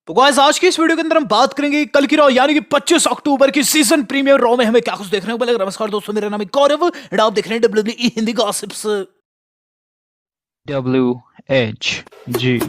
तो गाइस आज की इस वीडियो के अंदर हम बात करेंगे कल की रॉ यानी कि 25 अक्टूबर की सीजन प्रीमियर रॉ में हमें क्या कुछ देखने को मिलेगा। नमस्कार दोस्तों, मेरा नाम है गौरव और आप देख रहे हैं WWE Hindi gossips. WHG।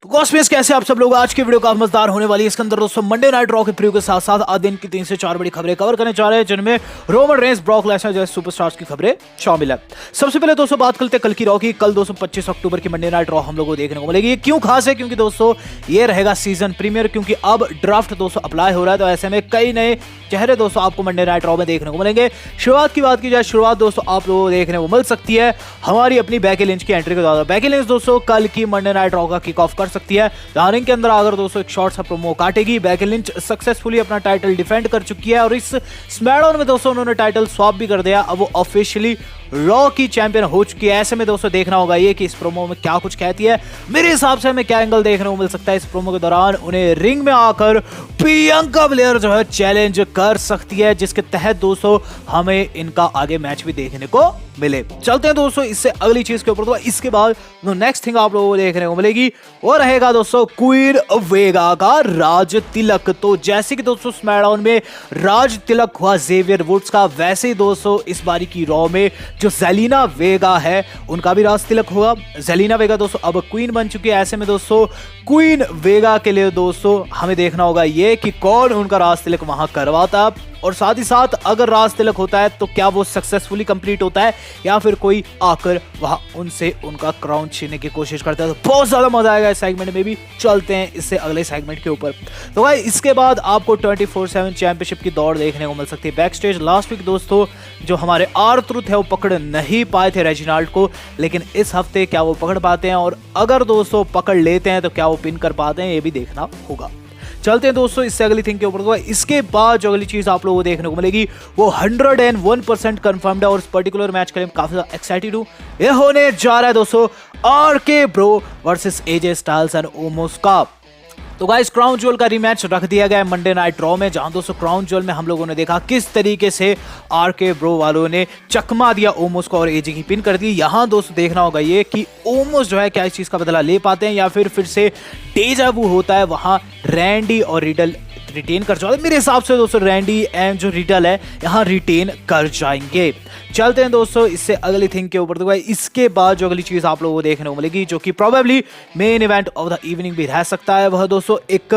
Gossips कैसे आप सब लोग, आज की वीडियो काफी मजेदार होने वाली है। इसके अंदर दोस्तों मंडे नाइट रॉ के प्रीव्यू के साथ साथ आज दिन की 3 से 4 बड़ी खबरें कवर करने जा रहे हैं, जिनमें रोमन रेंस, ब्रॉक लेसनर जैसे सुपरस्टार्स की खबरें शामिल है। सबसे पहले दोस्तों बात करते हैं कल की रॉ की। कल दोस्तों 25 अक्टूबर की मंडे नाइट रॉ हम लोगों को देखने को मिलेगी। क्यों खास है? क्योंकि दोस्तों ये रहेगा सीजन प्रीमियर, क्योंकि अब ड्राफ्ट दोस्तों अप्लाई हो रहा है, तो ऐसे में कई नए चेहरे दोस्तों आपको मंडे नाइट रॉ में देखने को मिलेंगे। शुरुआत की बात की जाए, शुरुआत दोस्तों आप लोगों को देखने को मिल सकती है हमारी अपनी बेकी लिंच की एंट्री के द्वारा। बेकी लिंच दोस्तों कल की मंडे नाइट रॉ का किक ऑफ कर सकती है। के अंदर अगर दोस्तों एक शॉर्ट सा प्रोमो काटेगी। बेकी लिंच सक्सेसफुली अपना टाइटल डिफेंड कर चुकी है और इस स्मैकडाउन में दोस्तों उन्होंने टाइटल स्वैप भी कर दिया। अब वो ऑफिशियली रॉ की चैंपियन हो चुकी है। ऐसे में दोस्तों देखना होगा ये कि इस प्रोमो में क्या कुछ कहती है। मेरे हिसाब से हमें क्या एंगल देखने को मिल सकता है इस प्रोमो के दौरान। उन्हें रिंग में आकर प्रियंका ब्लेयर जो है चैलेंज कर सकती है, जिसके तहत दोस्तों हमें इनका आगे मैच भी देखने को मिले। चलते हैं दोस्तों इससे अगली चीज के ऊपर। तो इसके बाद नेक्स्ट थिंग आप लोगों को देखने को मिलेगी वो रहेगा दोस्तों क्वीन वेगा का राज तिलक। तो जैसे कि दोस्तों स्मैकडाउन में राज तिलक हुआ जेवियर वुड्स का, वैसे ही दोस्तों इस बारी की रॉ में जो जेलिना वेगा है उनका भी राज तिलक होगा। जेलिना वेगा दोस्तों अब क्वीन बन चुकी है। ऐसे में दोस्तों क्वीन वेगा के लिए दोस्तों हमें देखना होगा ये कि कौन उनका राज तिलक वहां करवाता है, और साथ ही साथ अगर राज तिलक होता है तो क्या वो सक्सेसफुली कंप्लीट होता है या फिर कोई आकर वहां उनसे उनका क्राउन छीनने की कोशिश करता है। तो बहुत ज्यादा मजा आएगा इस सेगमेंट में भी। चलते हैं इससे अगले सेगमेंट के ऊपर। तो भाई इसके बाद आपको 24/7 चैंपियनशिप की दौड़ देखने को मिल सकती है। बैक स्टेज लास्ट वीक दोस्तों जो हमारे R-Truth है वो पकड़ नहीं पाए थे रेजिनाल्ड को, लेकिन इस हफ्ते क्या वो पकड़ पाते हैं, और अगर दोस्तों पकड़ लेते हैं तो क्या वो पिन कर पाते हैं, ये भी देखना होगा। चलते हैं दोस्तों इससे अगली थिंग के ऊपर। तो इसके बाद जो अगली चीज आप लोगों को देखने को मिलेगी वो 101% कंफर्म्ड है, और इस पर्टिकुलर मैच के लिए काफी ज्यादा एक्साइटेड हूं। ये होने जा रहा है दोस्तों RK Bro versus AJ styles and Omos का। तो गाइस क्राउन ज्वेल का रीमैच रख दिया गया है मंडे नाइट रॉ में, जहां दोस्तों क्राउन ज्वेल में हम लोगों ने देखा किस तरीके से RK Bro वालों ने चकमा दिया ओमोस को और AJ की पिन कर दी। यहां दोस्तों देखना होगा ये कि ओमोस जो है क्या इस चीज का बदला ले पाते हैं या फिर से डेजा वू होता है वहां रैंडी और रिडल रिटेन कर जाओ। मेरे हिसाब से दोस्तों रैंडी एंड जो रिडल है यहाँ रिटेन कर जाएंगे। चलते हैं दोस्तों इससे अगली थिंग के ऊपर। तो भाई इसके बाद जो अगली चीज आप लोगों को देखने को मिलेगी जो कि probably main event of the evening भी रह सकता है, वह दोस्तों एक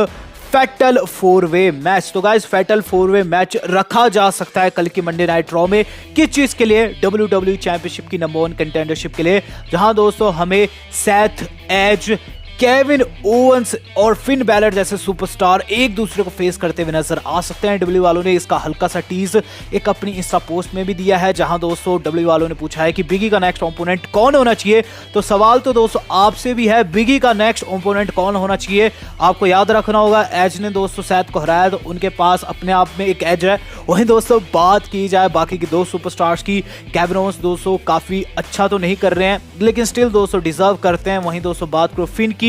फैटल 4-वे मैच। तो गाइस फैटल 4-वे मैच रखा जा सकता है कल की मंडे नाइट रॉ में। किस चीज के लिए? WWE चैंपियनशिप की नंबर 1 कंटेंडरशिप के लिए, जहां दोस्तों हमें सेथ, एज, केविन ओवंस और फिन बैलर जैसे सुपरस्टार एक दूसरे को फेस करते हुए नजर आ सकते हैं। डब्ल्यू वालों ने इसका हल्का सा टीज एक अपनी इंस्टा पोस्ट में भी दिया है, जहां दोस्तों डब्ल्यू वालों ने पूछा है कि बिगी का नेक्स्ट ओपोनेंट कौन होना चाहिए। तो सवाल तो दोस्तों आपसे भी है, बिगी का नेक्स्ट ओपोनेंट कौन होना चाहिए? आपको याद रखना होगा एज ने दोस्तों सैथ को हराया, तो उनके पास अपने आप में एक एज है। वहीं दोस्तों बात की जाए बाकी की दो सुपरस्टार्स की, केविन ओवंस दोस्तों काफी अच्छा तो नहीं कर रहे हैं लेकिन स्टिल दोस्तों डिजर्व करते हैं। वहीं दोस्तों बात करो फिन की,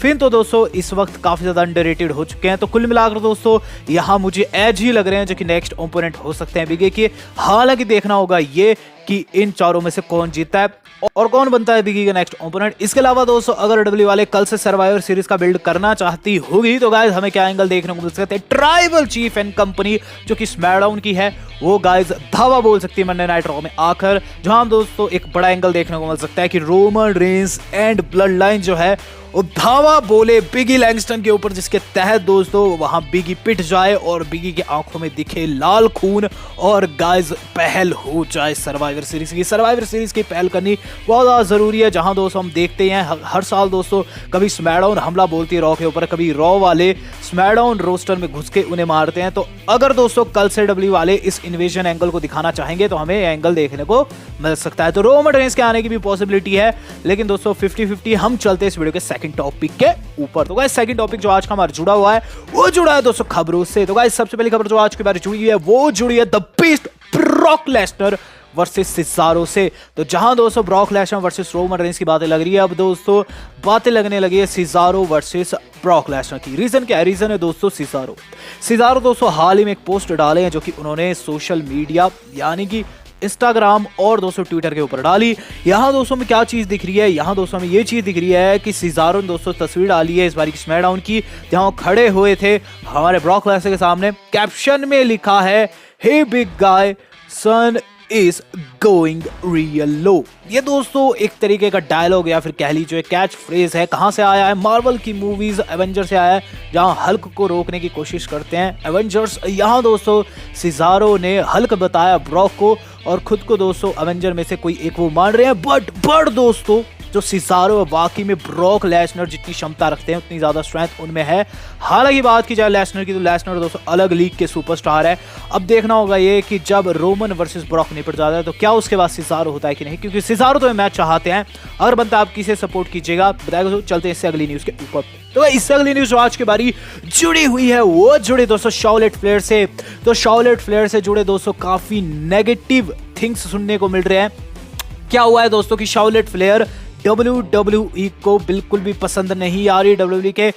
फिन तो दोस्तों इस वक्त काफी ज्यादा अंडररेटेड हो चुके हैं। तो कुल मिलाकर दोस्तों यहां मुझे एज ही लग रहे हैं जो कि नेक्स्ट ओपोनेंट हो सकते हैं बिगी के। हालांकि देखना होगा ये कि इन चारों में से कौन जीतता है और कौन बनता है बिगी का नेक्स्ट ओपोनेंट। इसके अलावा दोस्तों अगर डब्ल्यू वाले कल से सर्वाइवर सीरीज का बिल्ड करना चाहती होगी तो गाइस हमें क्या एंगल देखने को मिल सकते हैं। ट्राइबल चीफ एंड कंपनी जो कि स्मैकडाउन की है वो गाइस धावा बोल सकती है मंडे नाइट रॉ में आकर, जहां दोस्तों एक बड़ा एंगल देखने को मिल सकता है कि Roman Reigns and blood line जो है वो धावा बोले बिगी लैंगस्टन के ऊपर, जिसके तहत दोस्तों वहां बिगी पिट जाए और बिगी की आंखों में दिखे लाल खून और गाइस पहल हो जाए सर्वाइवर सीरीज की। सर्वाइवर सीरीज की पहल करनी बहुत ज्यादा जरूरी है, जहां दोस्तों हम देखते हैं हर साल दोस्तों कभी स्मैकडाउन हमला बोलती है रॉ के ऊपर, कभी रॉ वाले स्मैकडाउन रोस्टर में घुस के उन्हें मारते हैं। तो अगर दोस्तों कल से डब्ल्यू वाले इस इन्वेजन एंगल को दिखाना चाहेंगे तो हमें एंगल देखने को मिल सकता है। तो रोमन रेंस के आने की भी पॉसिबिलिटी है, लेकिन दोस्तों 50-50। हम चलते हैं इस वीडियो के सेकंड टॉपिक के ऊपर। तो गाइस सेकंड टॉपिक जो आज का हमारा जुड़ा हुआ है वो जुड़ा है दोस्तों खबरों से। तो गाइस सबसे पहली खबर जो आज के बारे में जुड़ी है वो जुड़ी है the beast Brock Lesnar versus Cesaro से। तो जहां दोस्तों Brock Lesnar versus Roman Reigns की बातें लग रही है, अब दोस्तों बातें लगने लगी है सिजारो वर्सेस ब्रॉक लेसनर की। रीजन क्या है? रीजन है दोस्तों सिजारो दोस्तों हाल ही में एक पोस्ट डाले हैं जो कि उन्होंने सोशल मीडिया यानी कि इंस्टाग्राम और दोस्तों ट्विटर के ऊपर डाली। यहाँ दोस्तों में क्या चीज दिख रही है, यहाँ दोस्तों में ये चीज दिख रही है कि सीजारो ने दोस्तों तस्वीर डाली है इस बार की स्मैकडाउन की, जहां खड़े हुए थे हमारे ब्रॉक लेसनर के सामने। कैप्शन में लिखा है hey big guy sun is going real low. ये दोस्तों एक तरीके का डायलॉग या फिर कह लीजिए कैच फ्रेज है। कहां से आया है? मार्वल की मूवीज एवेंजर से आया है, जहां हल्क को रोकने की कोशिश करते हैं एवेंजर्स। यहाँ दोस्तों सिजारो ने हल्क बताया ब्रॉक को, और खुद को दोस्तों एवेंजर में से कोई एक वो मान रहे हैं। बट दोस्तों जो सिजारो वाकई में ब्रॉक लेसनर जितनी क्षमता रखते हैं उतनी ज्यादा स्ट्रेंथ उनमें है। हालांकि बात की जाए लेसनर की, तो लेसनर दोस्तों अलग लीग के सुपरस्टार है। अब देखना होगा ये कि जब रोमन वर्सेस ब्रॉक निपट जाता है तो क्या उसके बाद सिजारो होता है कि नहीं, क्योंकि सिजारो तो मैच चाहते हैं। अगर बनता आप किसे सपोर्ट कीजिएगा बताएगा। तो चलते हैं इससे अगली न्यूज के ऊपर। तो इससे अगली न्यूज जो आज की बारी जुड़ी हुई है वो जुड़े दोस्तों शार्लेट फ्लेयर से। तो शार्लेट फ्लेयर से जुड़े दोस्तों काफी नेगेटिव थिंग्स सुनने को मिल रहे हैं। क्या हुआ है दोस्तों कि शार्लेट फ्लेयर WWE को बिल्कुल भी पसंद नहीं आ रही। WWE के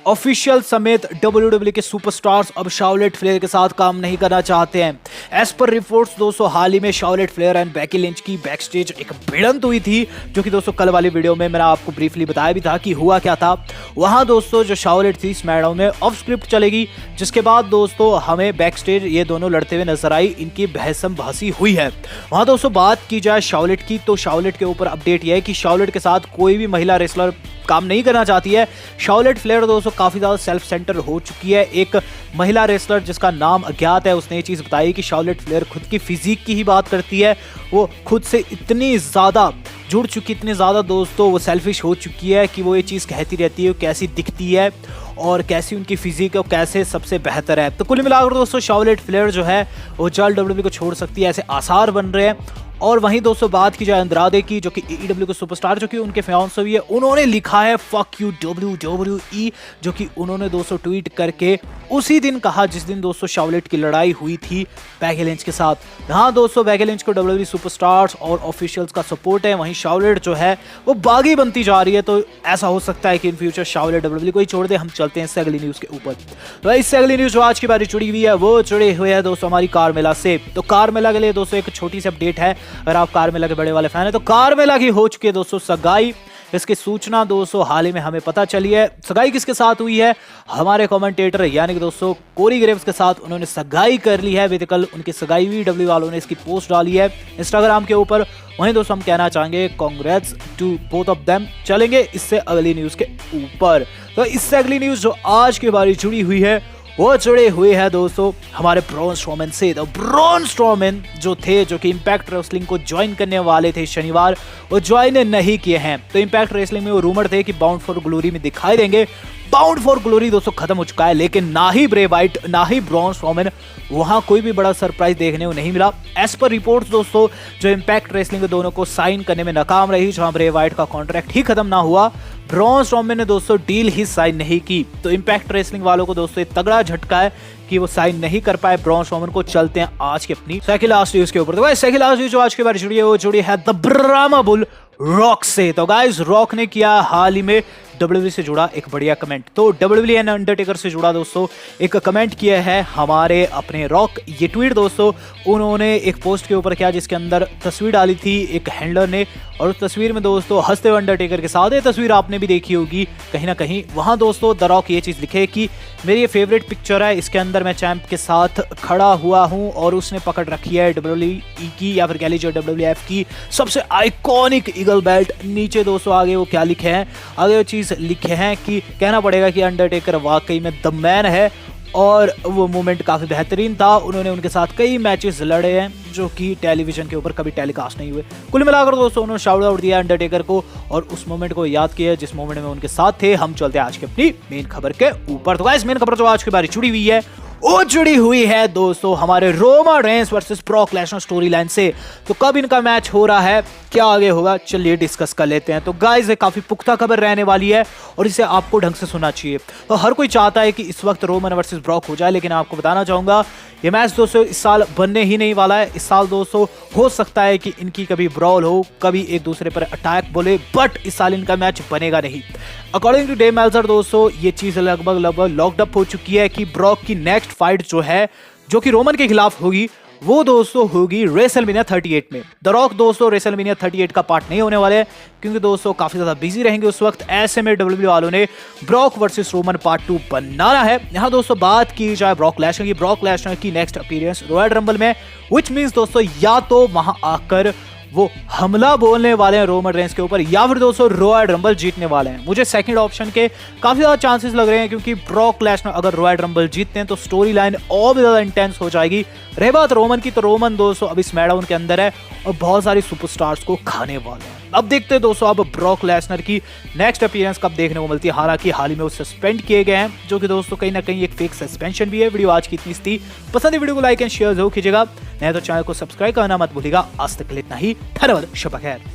ऑफिशियल समेत WWE के सुपरस्टार्स अब शार्लेट फ्लेयर के साथ काम नहीं करना चाहते हैं। एज पर रिपोर्ट्स दोस्तों हाल ही में Charlotte Flair and Becky Lynch की बैकस्टेज एक भिड़ंत हुई थी, जो कि दोस्तों कल वाली वीडियो में मैंने आपको ब्रीफली बताया भी था कि हुआ क्या था। वहां दोस्तों जो शार्लेट थी स्मैकडाउन में ऑफ स्क्रिप्ट चलेगी, जिसके बाद दोस्तों हमें बैकस्टेज ये दोनों लड़ते हुए नजर आई। इनकी बहसम बहसी हुई है। वहां दोस्तों बात की जाए शार्लेट की, तो शार्लेट के ऊपर अपडेट यह है कि शार्लेट के साथ कोई भी महिला रेसलर काम नहीं करना चाहती है। शार्लेट फ्लेयर दोस्तों काफी ज्यादा सेल्फ सेंटर हो चुकी है। एक महिला रेसलर जिसका नाम अज्ञात है, उसने ये चीज बताई कि शार्लेट फ्लेयर खुद की फिजिक की ही बात करती है। वो खुद से इतनी ज्यादा जुड़ चुकी, इतनी ज्यादा दोस्तों वो सेल्फिश हो चुकी है कि वो ये चीज कहती रहती है कैसी दिखती है और कैसी उनकी फिजिक है और कैसे सबसे बेहतर है। तो कुल मिलाकर दोस्तों शार्लेट फ्लेयर जो है वो जल्द WWE को छोड़ सकती है, ऐसे आसार बन रहे हैं। और वहीं दोस्तों बात की जाए अंद्रादे की, जो कि AEW के सुपरस्टार, जो कि उनके फियांसे भी है, उन्होंने लिखा है फक यू WWE, जो कि उन्होंने दोस्तों ट्वीट करके उसी दिन कहा जिस दिन दोस्तों शार्लेट की लड़ाई हुई थी बेकी लिंच के साथ। हाँ दोस्तों बेकी लिंच को WWE सुपरस्टार्स और ऑफिशियल्स का सपोर्ट है, वहीं शार्लेट जो है वो बागी बनती जा रही है। तो ऐसा हो सकता है कि इन फ्यूचर शार्लेट WWE को ही छोड़ दे। हम चलते हैं इससे अगली न्यूज के ऊपर। तो इससे अगली न्यूज जो आज की बारी जुड़ी हुई है वो जुड़े हुए है दोस्तों हमारी कारमेला से। तो कारमेला के लिए दोस्तों एक छोटी सी अपडेट है। अगर आप कारमेला के बड़े वाले फैन है तो कारमेला की हो चुकी है दोस्तों सगाई। इसकी सूचना दोस्तों हाल ही में हमें पता चली है। सगाई किसके साथ हुई है? हमारे कमेंटेटर यानी कि दोस्तों कोरी ग्रेव्स के साथ उन्होंने सगाई कर ली है। कल उनकी सगाई हुई, WWE वालों ने इसकी पोस्ट डाली है इंस्टाग्राम के ऊपर। वहीं दोस्तों हम कहना चाहेंगे congrats to both of them. चलेंगे इससे अगली न्यूज के ऊपर। तो इससे अगली न्यूज जो आज की बारी जुड़ी हुई है वो जुड़े हुए हैं दोस्तों हमारे ब्रॉन स्ट्रोमैन से। तो ब्रॉन स्ट्रोमैन जो थे, जो कि इंपैक्ट रेसलिंग को ज्वाइन करने वाले थे शनिवार, वो ज्वाइन नहीं किए हैं। तो इंपैक्ट रेसलिंग में वो रूमर थे कि बाउंड फॉर ग्लोरी में दिखाई देंगे। बाउंड फॉर ग्लोरी दोस्तों खत्म हो चुका है, लेकिन ना ही ब्रे वाइट ना ही ब्रॉन स्ट्रोमैन, वहां कोई भी बड़ा सरप्राइज देखने को नहीं मिला। एज पर रिपोर्ट्स दोस्तों जो इंपैक्ट रेसलिंग दोनों को साइन करने में नाकाम रही, जहां ब्रे वाइट का कॉन्ट्रैक्ट ही खत्म ना हुआ, ब्रॉन स्ट्रोमैन ने दोस्तों डील ही साइन नहीं की। तो इंपैक्ट रेसलिंग वालों को दोस्तों तगड़ा झटका है कि वो साइन नहीं कर पाए ब्रॉन स्ट्रोमैन को। चलते हैं आज की अपनी सेकंड लास्ट न्यूज के ऊपर। तो गाइस सेकंड लास्ट न्यूज जो आज के बारे जुड़ी है वो जुड़ी है द ब्रामा बुल रॉक से। तो गाइस रॉक ने किया हाल ही में WWE से जुड़ा एक बढ़िया कमेंट। तो WWE एंड अंडरटेकर से जुड़ा दोस्तों एक कमेंट किया है हमारे अपने रॉक। ये ट्वीट दोस्तों उन्होंने एक पोस्ट के ऊपर किया जिसके अंदर तस्वीर डाली थी एक हैंडलर ने, और उस तस्वीर में दोस्तों हंसते हुए अंडरटेकर के साथ, ये तस्वीर आपने भी देखी होगी कहीं ना कहीं। वहां दोस्तों द रॉक ये चीज लिखे कि मेरी ये फेवरेट पिक्चर है, इसके अंदर मैं चैंप के साथ खड़ा हुआ हूं और उसने पकड़ रखी है WWE की या फिर कह लीजिए WWF की सबसे आइकॉनिक ईगल बेल्ट। नीचे दोस्तों आगे वो क्या लिखे हैं, आगे वो चीज लिखे हैं कि कहना पड़ेगा कि अंडरटेकर वाकई में द मैन है, और वो मोमेंट काफी बेहतरीन था। उन्होंने उनके साथ कई मैचेस लड़े हैं जो कि टेलीविजन के ऊपर कभी टेलीकास्ट नहीं हुए। कुल मिलाकर दोस्तों उन्होंने शाउट आउट दिया अंडरटेकर को और उस मोमेंट को याद किया जिस मोमेंट में उनके साथ थे। हम चलते हैं आज की अपनी मेन खबर के ऊपर। तो गाइस मेन खबर जो आज की बारी जुड़ी हुई है वो जुड़ी हुई है दोस्तों हमारे Roman Reigns versus Brock Lesnar story line से। तो कब इनका मैच हो रहा है, क्या आगे होगा, चलिए डिस्कस कर लेते हैं। तो गाइस ये काफी पुख्ता खबर रहने वाली है और इसे आपको ढंग से सुनना चाहिए। तो हर कोई चाहता है कि इस वक्त रोमन वर्सेस ब्रॉक हो जाए, लेकिन आपको बताना चाहूंगा ये मैच दोस्तों इस साल बनने ही नहीं वाला है। इस साल दोस्तों हो सकता है कि इनकी कभी ब्रॉल हो, कभी एक दूसरे पर अटैक बोले, बट इस साल इनका मैच बनेगा नहीं। अकॉर्डिंग टू डेव मेल्जर दोस्तों ये चीज लगभग लॉक्ड अप हो चुकी है कि ब्रॉक की नेक्स्ट फाइट जो है, जो कि रोमन के खिलाफ होगी, वो दोस्तों होगी रेसलमेनिया 38 में। द रॉक दोस्तों रेसलमेनिया 38 का पार्ट नहीं होने वाले हैं क्योंकि दोस्तों काफी ज्यादा बिजी रहेंगे उस वक्त। ऐसे में डब्ल्यूडब्ल्यूई वालों ने ब्रॉक वर्सेस रोमन पार्ट 2 बनाना है। यहाँ दोस्तों बात की जाए ब्रॉक लेसनर की नेक्स्ट अपीयरेंस रॉयल रंबल में, व्हिच मींस दोस्तों या तो वहां आकर वो हमला बोलने वाले हैं रोमन रेंस के ऊपर या फिर दोस्तों रॉयल रंबल जीतने वाले हैं। मुझे सेकंड ऑप्शन के काफी ज्यादा चांसेस लग रहे हैं क्योंकि ब्रॉक लेसनर अगर रॉयल रंबल जीतते हैं तो स्टोरी लाइन और भी ज्यादा इंटेंस हो जाएगी। रही बात रोमन की, तो रोमन दोस्तों अभी स्मैकडाउन के अंदर है और बहुत सारी सुपरस्टार्स को खाने वाले हैं। अब देखते हैं दोस्तों अब ब्रॉक लेसनर की नेक्स्ट अपीयरेंस कब देखने को मिलती है। हालांकि हाल ही में वो सस्पेंड किए गए हैं जो कि दोस्तों कहीं ना कहीं एक फेक सस्पेंशन भी है। वीडियो आज की इतनी थी, पसंद है वीडियो को लाइक एंड शेयर जरूर कीजिएगा, नहीं तो चैनल को सब्सक्राइब करना मत भूलिएगा। आज तक के लिए इतना ही, धन्यवाद, शब खैर।